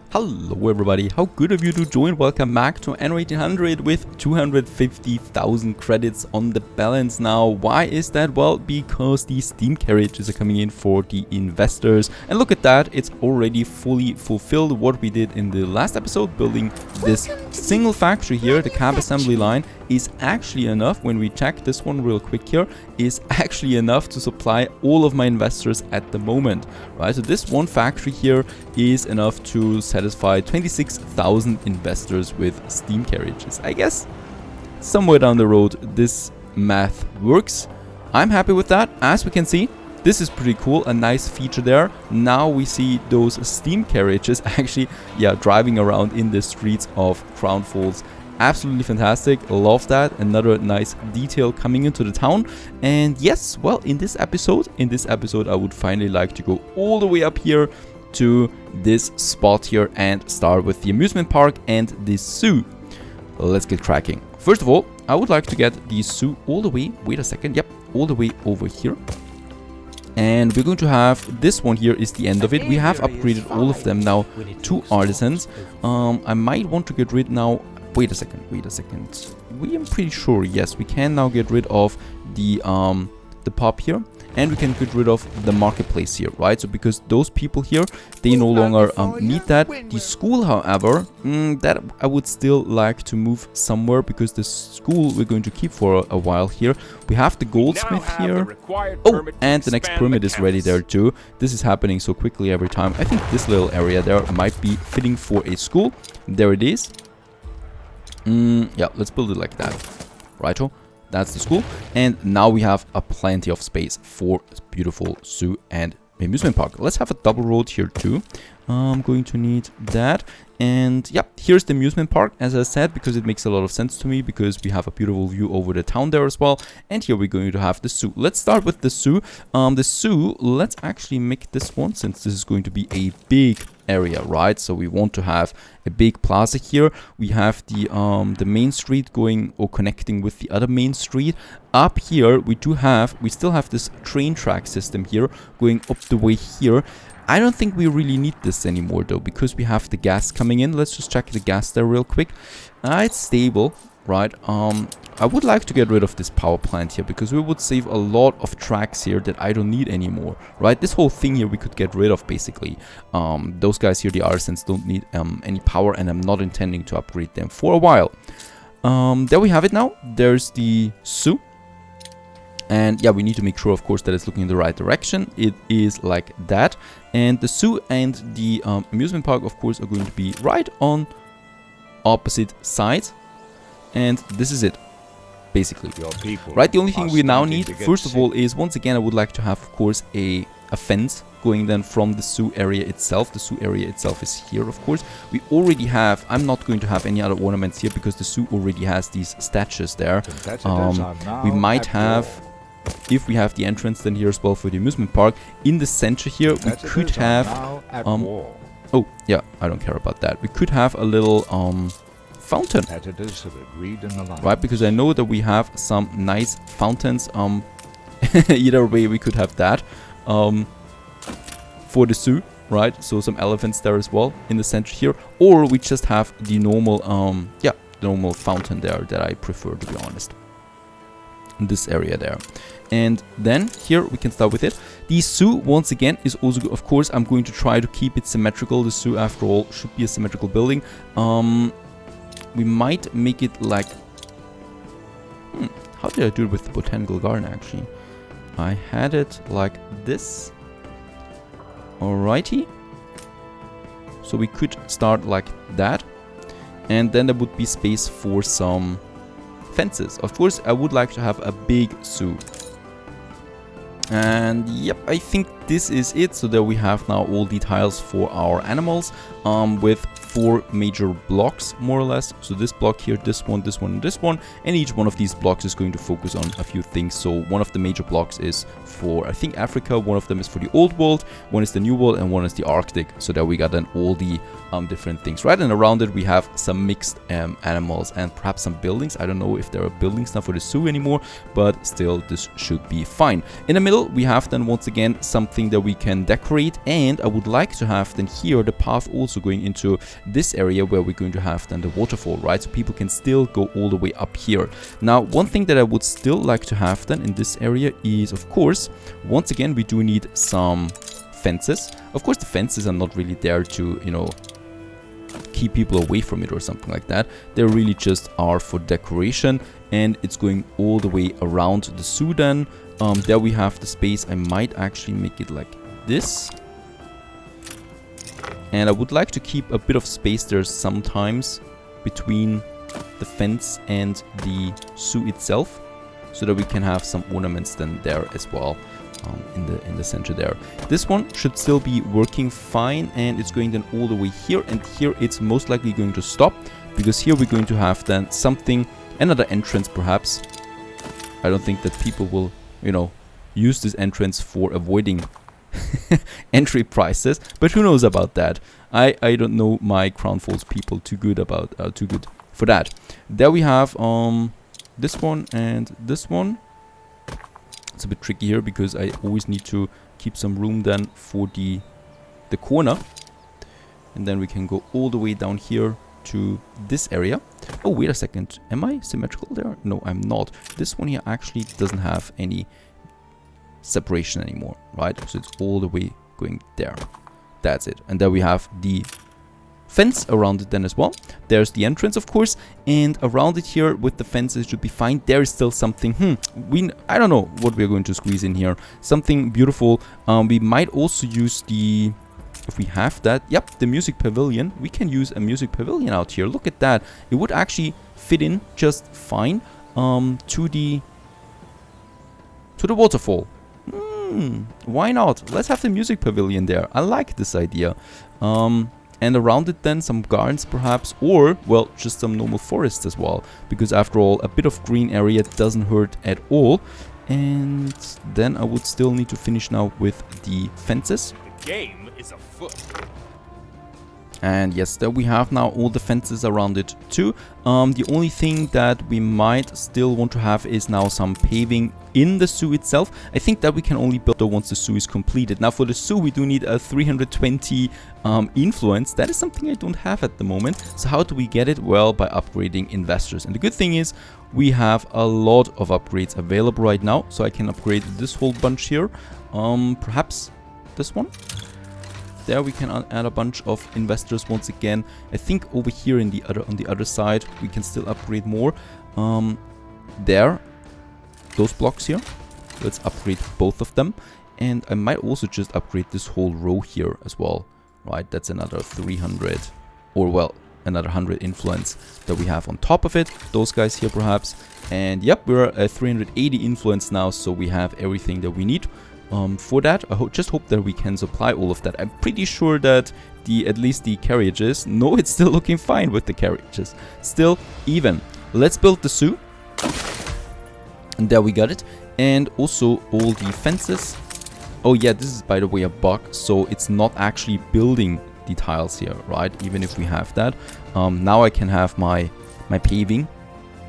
Hello everybody, how good of you to join. Welcome back to Anno 1800 with 250,000 credits on the balance now. Why is that? Well, because the Steam carriages are coming in for the investors. And look at that, it's already fully fulfilled what we did in the last episode. Building this single factory here, the cab assembly line, is actually enough. When we check this one real quick here, is actually enough to supply all of my investors at the moment, right? So this one factory here is enough to satisfy 26,000 investors with Steam carriages. I guess somewhere down the road this math works. I'm happy with that. As we can see, this is pretty cool, a nice feature there. Now we see those Steam carriages actually driving around in the streets of Crown Falls. Absolutely fantastic, love that. Another nice detail coming into the town. And yes, well, in this episode I would finally like to go all the way up here to this spot here and start with the amusement park and the zoo. Let's get cracking. First of all, I would like to get the zoo all the way, wait a second, yep, all the way over here. And we're going to have this one here is the end of it. We have upgraded all of them now to artisans. I might want to get rid now. Wait a second. We am pretty sure, yes, we can now get rid of the pub here, and we can get rid of the marketplace here, right? So because those people here, they no longer need that. The school, however, that I would still like to move somewhere, because the school we're going to keep for a while here. We have the goldsmith here. Oh, and the next permit is ready there too. This is happening so quickly every time. I think this little area there might be fitting for a school. There it is. Yeah, let's build it like that. Righto, that's the school. And now we have a plenty of space for beautiful zoo and amusement park. Let's have a double road here too. I'm going to need that. And yeah, here's the amusement park, as I said, because it makes a lot of sense to me, because we have a beautiful view over the town there as well. And here we're going to have the zoo. Let's start with the zoo. The zoo, let's actually make this one, since this is going to be a big area, right? So we want to have a big plaza here. We have the main street going or connecting with the other main street. Up here we still have this train track system here going up the way here. I don't think we really need this anymore though, because we have the gas coming in. Let's just check the gas there real quick. It's stable, right? I would like to get rid of this power plant here, because we would save a lot of tracks here that I don't need anymore, right? This whole thing here we could get rid of basically. Those guys here, the artisans, don't need any power, and I'm not intending to upgrade them for a while. There we have it now. There's the zoo. And yeah, we need to make sure, of course, that it's looking in the right direction. It is like that. And the zoo and the amusement park, of course, are going to be right on opposite sides. And this is it, basically. Right, the only thing we now need, first of all, is, once again, I would like to have, of course, a fence going then from the zoo area itself. The zoo area itself is here, of course. We already have, I'm not going to have any other ornaments here, because the zoo already has these statues there. We might have, if we have the entrance then here as well for the amusement park, in the center here, we could have, oh, yeah, I don't care about that. We could have a little, fountain, right? Because I know that we have some nice fountains. Either way, we could have that for the zoo, right? So some elephants there as well in the center here, or we just have the normal, the normal fountain there that I prefer, to be honest. In this area there. And then here we can start with it. The zoo, once again, is also, of course, I'm going to try to keep it symmetrical. The zoo, after all, should be a symmetrical building. We might make it like, how did I do it with the botanical garden, actually? I had it like this. Alrighty. So we could start like that. And then there would be space for some fences. Of course, I would like to have a big zoo. And yep, I think this is it. So there we have now all the tiles for our animals, with 4 major blocks, more or less. So this block here, this one, this one, and this one. And each one of these blocks is going to focus on a few things. So one of the major blocks is for, I think, Africa. One of them is for the old world. One is the new world, and one is the Arctic. So there we got then all the different things, right? And around it we have some mixed animals and perhaps some buildings. I don't know if there are buildings now for the zoo anymore, but still this should be fine. In the middle we have then once again some something that we can decorate, and I would like to have then here the path also going into this area where we're going to have then the waterfall, right? So people can still go all the way up here. Now, one thing that I would still like to have then in this area is, of course, once again, we do need some fences. Of course, the fences are not really there to, you know, keep people away from it or something like that. They really just are for decoration, and it's going all the way around the zoo then. There we have the space. I might actually make it like this. And I would like to keep a bit of space there sometimes between the fence and the zoo itself, so that we can have some ornaments then there as well. In the center there. This one should still be working fine, and it's going then all the way here, and here it's most likely going to stop, because here we're going to have then something, another entrance perhaps. I don't think that people will, you know, use this entrance for avoiding entry prices, but who knows about that. I don't know my Crown Falls people too good for that. There we have this one and this one. It's a bit tricky here because I always need to keep some room then for the corner. And then we can go all the way down here to this area. Oh, wait a second. Am I symmetrical there? No, I'm not. This one here actually doesn't have any separation anymore, right? So it's all the way going there. That's it. And there we have the fence around it then as well. There's the entrance, of course, and around it here with the fences should be fine. There is still something, I don't know what we're going to squeeze in here. Something beautiful. We might also use the, if we have that, yep, the music pavilion. We can use a music pavilion out here. Look at that. It would actually fit in just fine to the waterfall. Why not? Let's have the music pavilion there. I like this idea. And around it then some gardens perhaps, or, well, just some normal forest as well. Because after all, a bit of green area doesn't hurt at all. And then I would still need to finish now with the fences. The game is afoot. And yes, there we have now all the fences around it too. The only thing that we might still want to have is now some paving in the zoo itself. I think that we can only build once the zoo is completed. Now for the zoo we do need a 320 influence. That is something I don't have at the moment. So how do we get it? Well, by upgrading investors. And the good thing is we have a lot of upgrades available right now. So I can upgrade this whole bunch here. Perhaps this one. There we can add a bunch of investors once again. I think over here on the other side we can still upgrade more. There, those blocks here. Let's upgrade both of them, and I might also just upgrade this whole row here as well. Right, that's another 300, or well, another 100 influence that we have on top of it. Those guys here perhaps, and yep, we're at 380 influence now, so we have everything that we need. For that, I just hope that we can supply all of that. I'm pretty sure that at least the carriages, no, it's still looking fine with the carriages. Still even. Let's build the zoo. And there we got it. And also all the fences. Oh yeah, this is by the way a bug, so it's not actually building the tiles here, right? Even if we have that. Now I can have my paving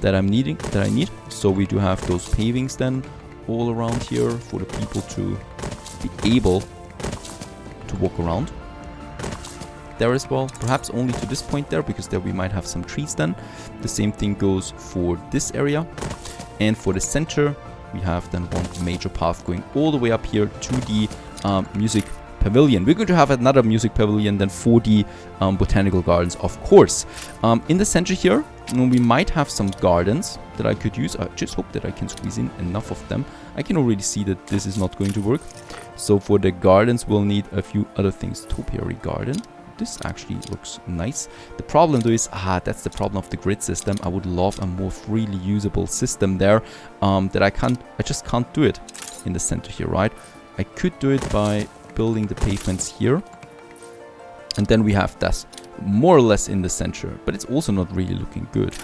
that I need. So we do have those pavings then all around here for the people to be able to walk around there as well. Perhaps only to this point there, because there we might have some trees then. The same thing goes for this area. And for the center, we have then one major path going all the way up here to the music pavilion. We're going to have another music pavilion then for the botanical gardens, of course. In the center here, we might have some gardens that I could use. I just hope that I can squeeze in enough of them. I can already see that this is not going to work. So for the gardens, we'll need a few other things. Topiary garden. This actually looks nice. The problem though is, that's the problem of the grid system. I would love a more freely usable system there, that I just can't do it in the center here, right? I could do it by building the pavements here. And then we have this more or less in the center, but it's also not really looking good.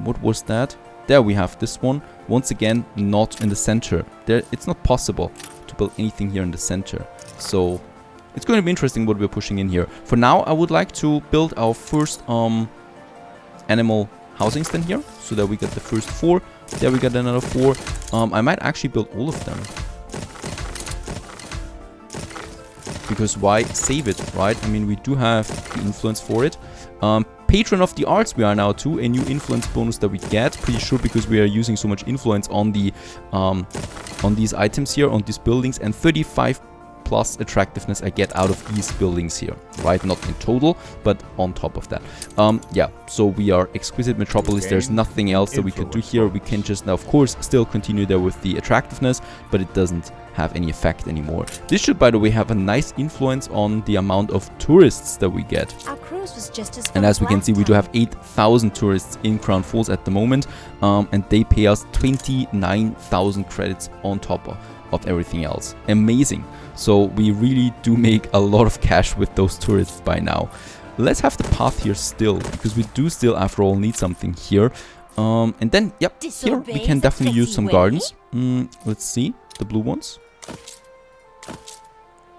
What was that? There we have this one. Once again, not in the center. It's not possible to build anything here in the center. So it's going to be interesting what we're pushing in here. For now, I would like to build our first animal housings then here. So that we got the first 4. There we got another 4. I might actually build all of them. because why save it, right? I mean, we do have the influence for it. Patron of the arts we are now too, a new influence bonus that we get, pretty sure, because we are using so much influence on the on these items here, on these buildings, and 35 plus attractiveness I get out of these buildings here, right? Not in total, but on top of that. Yeah, so we are Exquisite Metropolis. There's nothing else that we could do here. We can just now, of course, still continue there with the attractiveness, but it doesn't have any effect anymore. This should, by the way, have a nice influence on the amount of tourists that we get. Our cruise was just as And as we can see, we do have 8,000 tourists in Crown Falls at the moment, and they pay us 29,000 credits on top of everything else. Amazing. So we really do make a lot of cash with those tourists by now. Let's have the path here still, because we do still, after all, need something here. And then, yep, here we can definitely use some gardens. Let's see, the blue ones.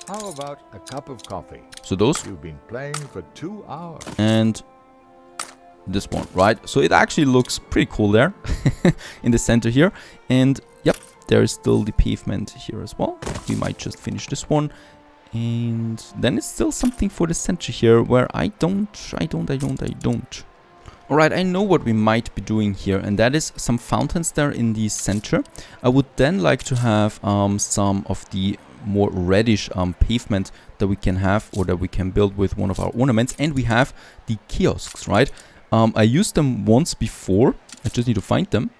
How about a cup of coffee? So those. You've been playing for 2 hours. And this one, right? So it actually looks pretty cool there in the center here. And yep, there is still the pavement here as well. We might just finish this one. And then it's still something for the center here where I don't. Alright, I know what we might be doing here, and that is some fountains there in the center. I would then like to have some of the more reddish pavement that we can have, or that we can build with one of our ornaments. And we have the kiosks, right? I used them once before. I just need to find them.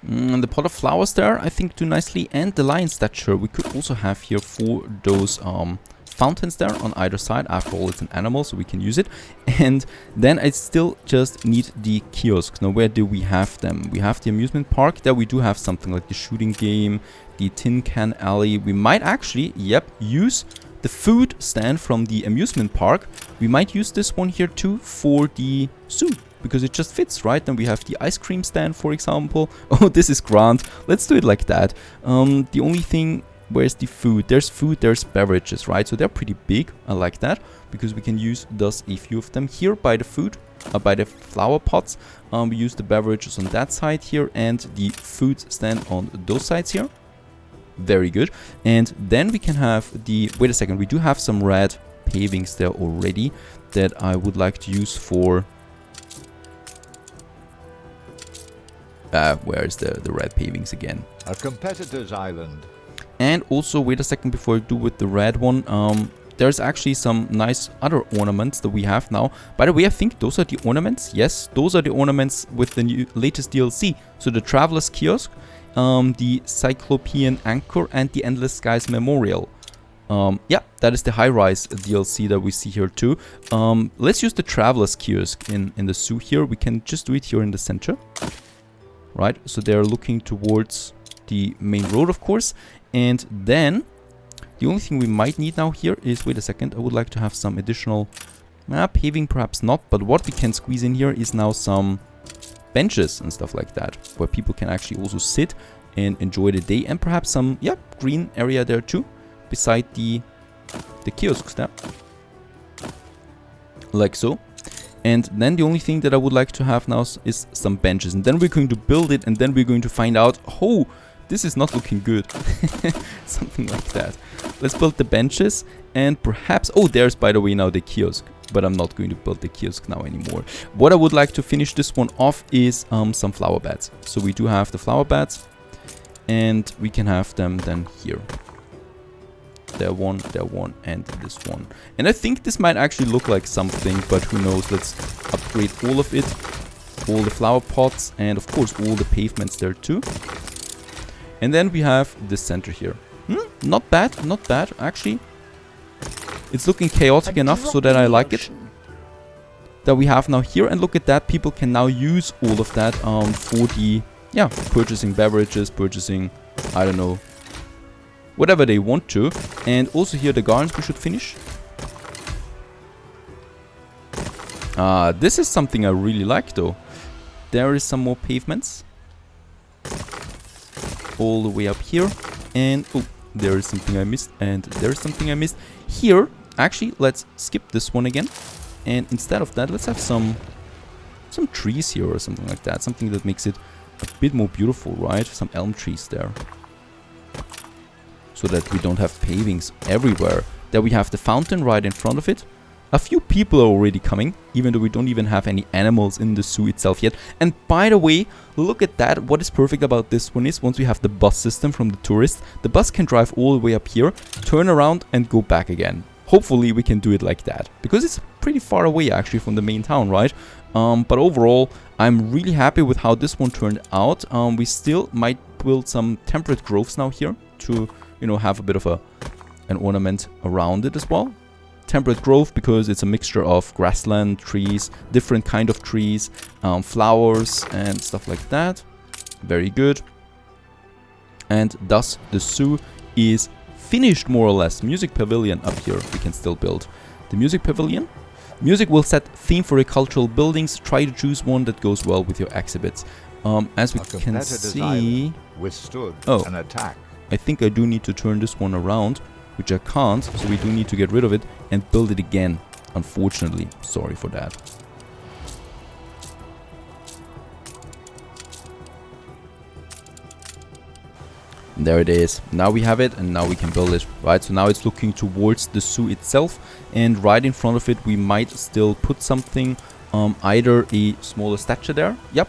The pot of flowers there, I think, do nicely. And the lion statue we could also have here for those fountains there on either side. After all, it's an animal, so we can use it. And then I still just need the kiosks. Now, where do we have them? We have the amusement park. There we do have something like the shooting game, the tin can alley. We might actually, yep, use the food stand from the amusement park. We might use this one here too for the zoo, because it just fits, right? Then we have the ice cream stand, for example. Oh, this is grand. Let's do it like that. The only thing, where's the food? There's food, there's beverages, right? So they're pretty big. I like that, because we can use thus a few of them here by the food, by the flower pots. We use the beverages on that side here, and the food stand on those sides here. Very good. And then we can have the, wait a second, we do have some red pavings there already that I would like to use for, where is the red pavings again? A competitor's island. And also, wait a second before I do with the red one, there's actually some nice other ornaments that we have now. By the way, I think those are the ornaments. Yes, those are the ornaments with the latest DLC. So the Traveler's Kiosk, the Cyclopean Anchor, and the Endless Skies Memorial. Yeah, that is the high-rise DLC that we see here too. Let's use the Traveler's Kiosk in the zoo here. We can just do it here in the center. Right, so they're looking towards the main road, of course. And then the only thing we might need now here is, wait a second, I would like to have some additional paving, perhaps not, but what we can squeeze in here is now some benches and stuff like that, where people can actually also sit and enjoy the day, and perhaps some, yeah, green area there too, beside the kiosks there, like so. And then the only thing that I would like to have now is some benches, and then we're going to build it, and then we're going to find out, oh, this is not looking good. Something like that. Let's build the benches, and perhaps, oh, there's, by the way, now the kiosk, but I'm not going to build the kiosk now anymore. What I would like to finish this one off is some flower beds. So we do have the flower beds, and we can have them then here. There one, and this one. And I think this might actually look like something, but who knows. Let's upgrade all of it. All the flower pots, and of course all the pavements there too. And then we have the center here. Not bad, not bad. Actually, it's looking chaotic enough so that I like it. That we have now here, and look at that. People can now use all of that for the, yeah, purchasing beverages, purchasing, I don't know, whatever they want to. And also here the gardens we should finish. This is something I really like though. There is some more pavements. All the way up here. And, oh, there is something I missed. And there is something I missed. Here, actually, let's skip this one again. And instead of that, let's have some trees here or something like that. Something that makes it a bit more beautiful, right? Some elm trees there. So that we don't have pavings everywhere. There we have the fountain right in front of it. A few people are already coming, even though we don't even have any animals in the zoo itself yet. And by the way, look at that. What is perfect about this one is once we have the bus system from the tourists, the bus can drive all the way up here, turn around and go back again. Hopefully we can do it like that, because it's pretty far away actually from the main town, right? But overall, I'm really happy with how this one turned out. We still might build some temperate groves now here to, you know, have a bit of an ornament around it as well. Temperate grove because it's a mixture of grassland, trees, different kind of trees, flowers and stuff like that. Very good. And thus the zoo is finished more or less. Music pavilion up here we can still build. The music pavilion. Music will set theme for your cultural buildings. Try to choose one that goes well with your exhibits. As we can see, withstood an attack. I think I do need to turn this one around, which I can't, so we do need to get rid of it and build it again, unfortunately. Sorry for that. And there it is. Now we have it and now we can build it, right? So now it's looking towards the zoo itself, and right in front of it we might still put something, either a smaller statue there. Yep,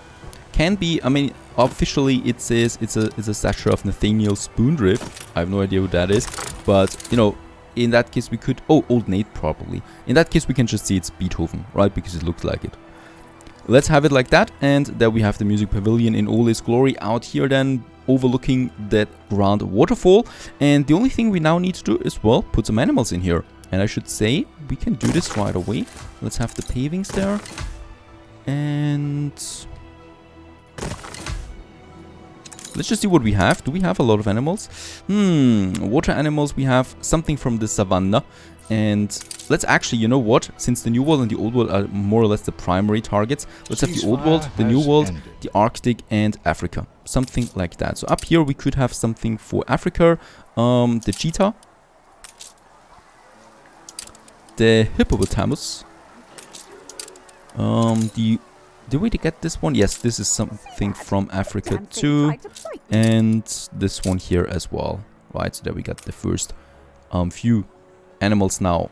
can be. I mean, officially it says it's a statue of Nathaniel Spoondrift. I have no idea who that is, but you know, in that case we could, oh, Old Nate probably. In that case we can just see it's Beethoven, right? Because it looks like it. Let's have it like that, and there we have the music pavilion in all its glory out here then, overlooking that grand waterfall. And the only thing we now need to do is, well, put some animals in here. And I should say we can do this right away. Let's have the pavings there. And let's just see what we have. Do we have a lot of animals? Water animals, we have something from the savannah. And let's actually, you know what? Since the New World and the Old World are more or less the primary targets, let's have the Old World, the New World, the Arctic, and Africa. Something like that. So up here we could have something for Africa. The cheetah. The hippopotamus. Did we get this one? Yes, this is something from Africa too. And this one here as well. Right, so there we got the first few animals now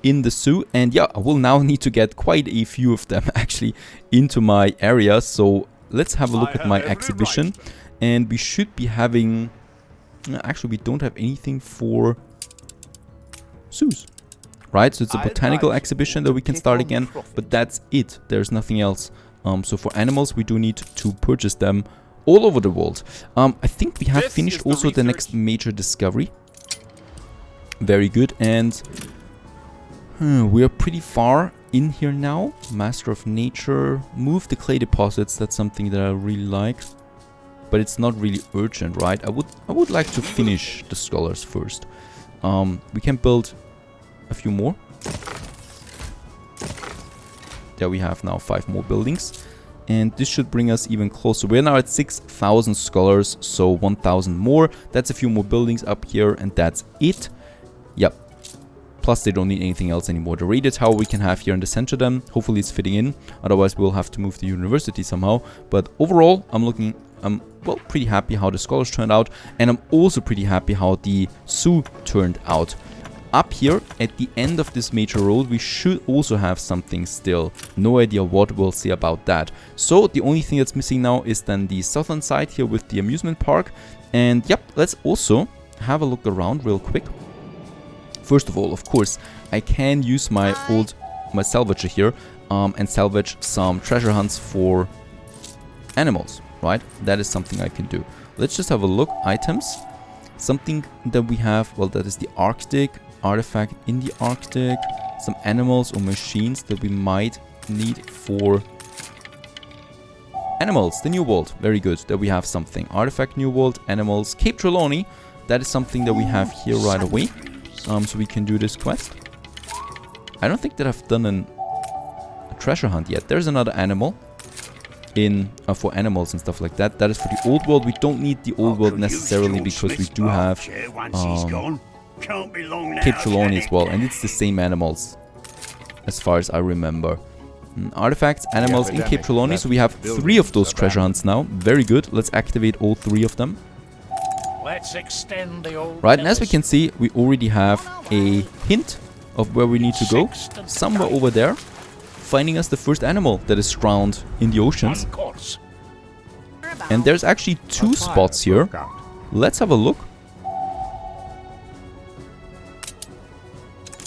in the zoo. And yeah, I will now need to get quite a few of them actually into my area. So let's have a look at my exhibition. And we should be having... Actually, we don't have anything for zoos. Right, so it's a botanical exhibition that we can start again, but that's it. There's nothing else. So for animals, we do need to purchase them all over the world. I think we have finished also the next major discovery. Very good, and we are pretty far in here now. Master of Nature, move the clay deposits. That's something that I really like, but it's not really urgent, right? I would like to finish the scholars first. We can build a few more. There we have now 5 more buildings, and this should bring us even closer. We're now at 6,000 scholars, so 1,000 more. That's a few more buildings up here, and that's it. Yep. Plus they don't need anything else anymore. The radio tower we can have here in the center then. Hopefully it's fitting in. Otherwise we'll have to move the university somehow. But overall, I'm well, pretty happy how the scholars turned out, and I'm also pretty happy how the zoo turned out. Up here, at the end of this major road, we should also have something still. No idea what we'll see about that. So, the only thing that's missing now is then the southern side here with the amusement park. And yep, let's also have a look around real quick. First of all, of course, I can use my salvager here and salvage some treasure hunts for animals, right? That is something I can do. Let's just have a look. Items. Something that we have, well, that is the Arctic. Artifact in the Arctic, some animals or machines that we might need for animals. The New World, very good, that we have something. Artifact, New World, animals, Cape Trelawney, that is something that we have here right away. So we can do this quest. I don't think that I've done a treasure hunt yet. There's another animal in for animals and stuff like that. That is for the Old World. We don't need the Old World necessarily because we do have Cape Trelawney as well, and it's the same animals as far as I remember. Artifacts, animals in Cape Trelawney, so we have 3 of those treasure hunts now. Very good. Let's activate all 3 of them. Let's extend the old Right, and as we can see, we already have a hint of where we need to go. Somewhere over there, finding us the first animal that is drowned in the oceans. And there's actually 2 spots here. Let's have a look.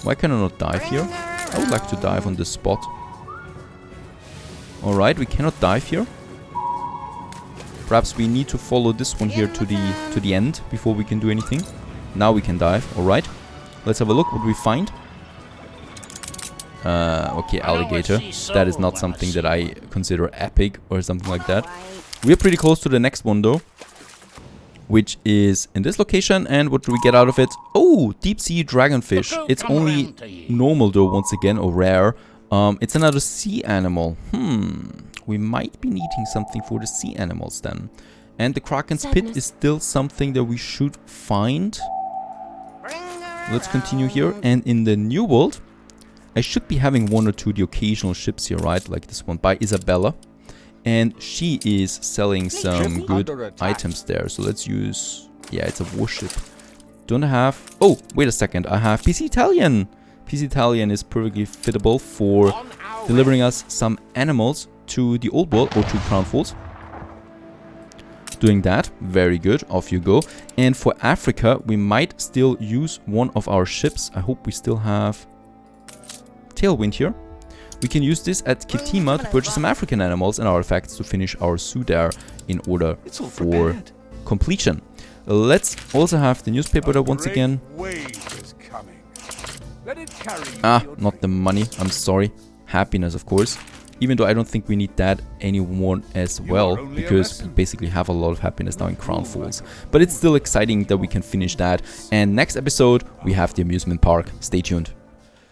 Why can I not dive here? I would like to dive on this spot. Alright, we cannot dive here. Perhaps we need to follow this one here to the end before we can do anything. Now we can dive. Alright. Let's have a look what we find. Okay, alligator. That is not something that I consider epic or something like that. We're pretty close to the next one though, which is in this location. And what do we get out of it? Oh, deep sea dragonfish. It's only normal though, once again, or rare. It's another sea animal. We might be needing something for the sea animals then. And the Kraken's pit is still something that we should find. Let's continue here. And in the new world, I should be having 1 or 2 the occasional ships here, right? Like this one by Isabella. And she is selling some good items there. So let's use... Yeah, it's a warship. Don't have... Oh, wait a second. I have PC Italian. PC Italian is perfectly fittable for delivering us some animals to the old world or to Crown Falls. Doing that. Very good. Off you go. And for Africa, we might still use one of our ships. I hope we still have Tailwind here. We can use this at Kitima to purchase some African animals and artifacts to finish our zoo there in order for completion. Let's also have the newspaper there once again. Not the money. I'm sorry. Happiness, of course. Even though I don't think we need that anymore as well, because we basically have a lot of happiness now in Crown Falls. But it's still exciting that we can finish that. And next episode, we have the amusement park. Stay tuned.